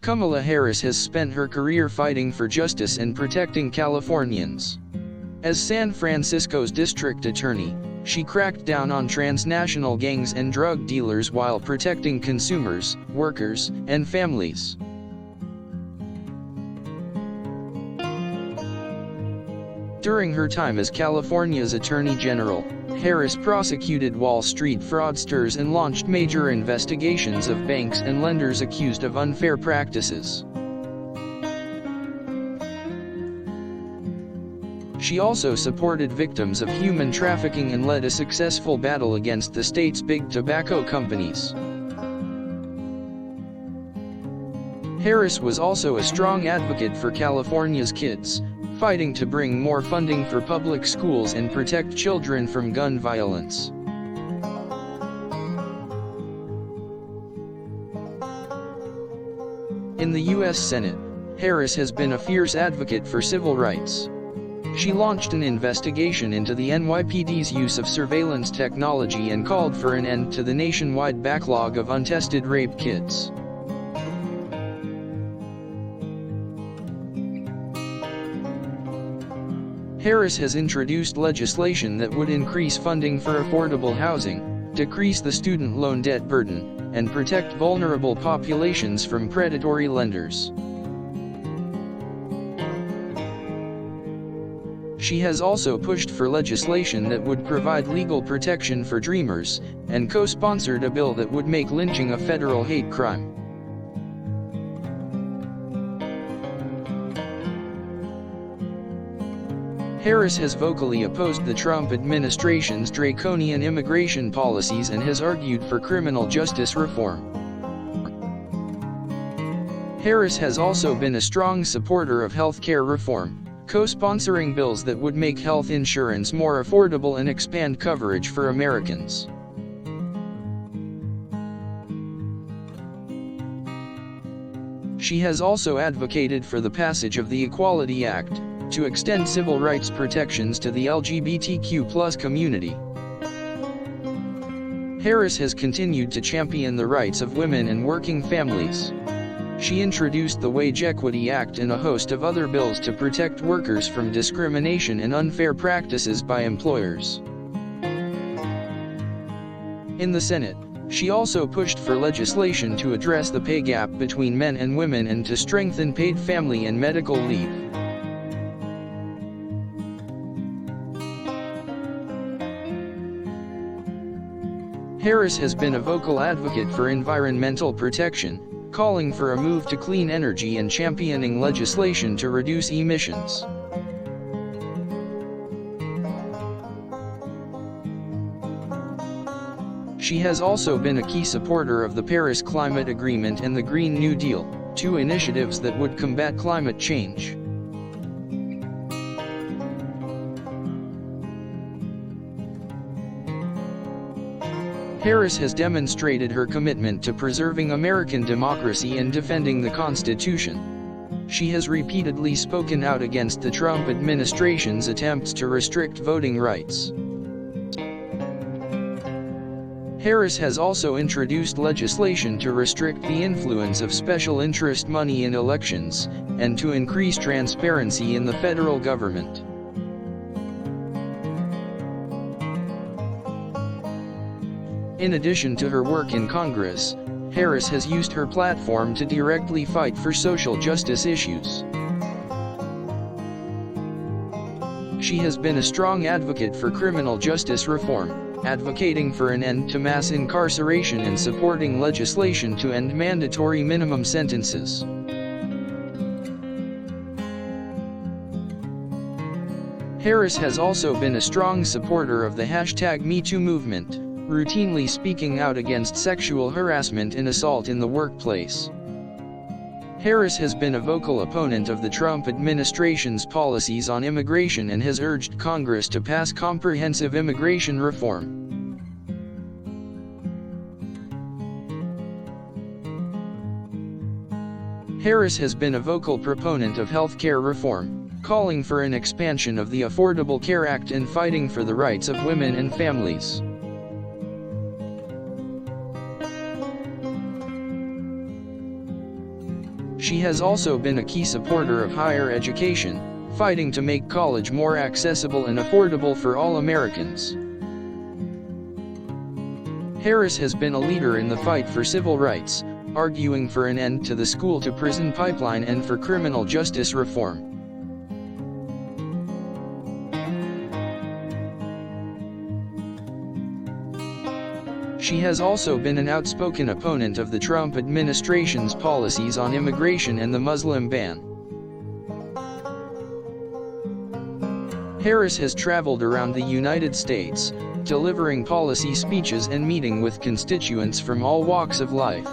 Kamala Harris has spent her career fighting for justice and protecting Californians. As San Francisco's district attorney, she cracked down on transnational gangs and drug dealers while protecting consumers, workers, and families. During her time as California's Attorney General, Harris prosecuted Wall Street fraudsters and launched major investigations of banks and lenders accused of unfair practices. She also supported victims of human trafficking and led a successful battle against the state's big tobacco companies. Harris was also a strong advocate for California's kids, fighting to bring more funding for public schools and protect children from gun violence. In the U.S. Senate, Harris has been a fierce advocate for civil rights. She launched an investigation into the NYPD's use of surveillance technology and called for an end to the nationwide backlog of untested rape kits. Harris has introduced legislation that would increase funding for affordable housing, decrease the student loan debt burden, and protect vulnerable populations from predatory lenders. She has also pushed for legislation that would provide legal protection for dreamers, and co-sponsored a bill that would make lynching a federal hate crime. Harris has vocally opposed the Trump administration's draconian immigration policies and has argued for criminal justice reform. Harris has also been a strong supporter of health care reform, co-sponsoring bills that would make health insurance more affordable and expand coverage for Americans. She has also advocated for the passage of the Equality Act, to extend civil rights protections to the LGBTQ+ community. Harris has continued to champion the rights of women and working families. She introduced the Wage Equity Act and a host of other bills to protect workers from discrimination and unfair practices by employers. In the Senate, she also pushed for legislation to address the pay gap between men and women and to strengthen paid family and medical leave. Harris has been a vocal advocate for environmental protection, calling for a move to clean energy and championing legislation to reduce emissions. She has also been a key supporter of the Paris Climate Agreement and the Green New Deal, two initiatives that would combat climate change. Harris has demonstrated her commitment to preserving American democracy and defending the Constitution. She has repeatedly spoken out against the Trump administration's attempts to restrict voting rights. Harris has also introduced legislation to restrict the influence of special interest money in elections, and to increase transparency in the federal government. In addition to her work in Congress, Harris has used her platform to directly fight for social justice issues. She has been a strong advocate for criminal justice reform, advocating for an end to mass incarceration and supporting legislation to end mandatory minimum sentences. Harris has also been a strong supporter of the #MeToo movement, routinely speaking out against sexual harassment and assault in the workplace. Harris has been a vocal opponent of the Trump administration's policies on immigration and has urged Congress to pass comprehensive immigration reform. Harris has been a vocal proponent of health care reform, calling for an expansion of the Affordable Care Act and fighting for the rights of women and families. She has also been a key supporter of higher education, fighting to make college more accessible and affordable for all Americans. Harris has been a leader in the fight for civil rights, arguing for an end to the school-to-prison pipeline and for criminal justice reform. She has also been an outspoken opponent of the Trump administration's policies on immigration and the Muslim ban. Harris has traveled around the United States, delivering policy speeches and meeting with constituents from all walks of life.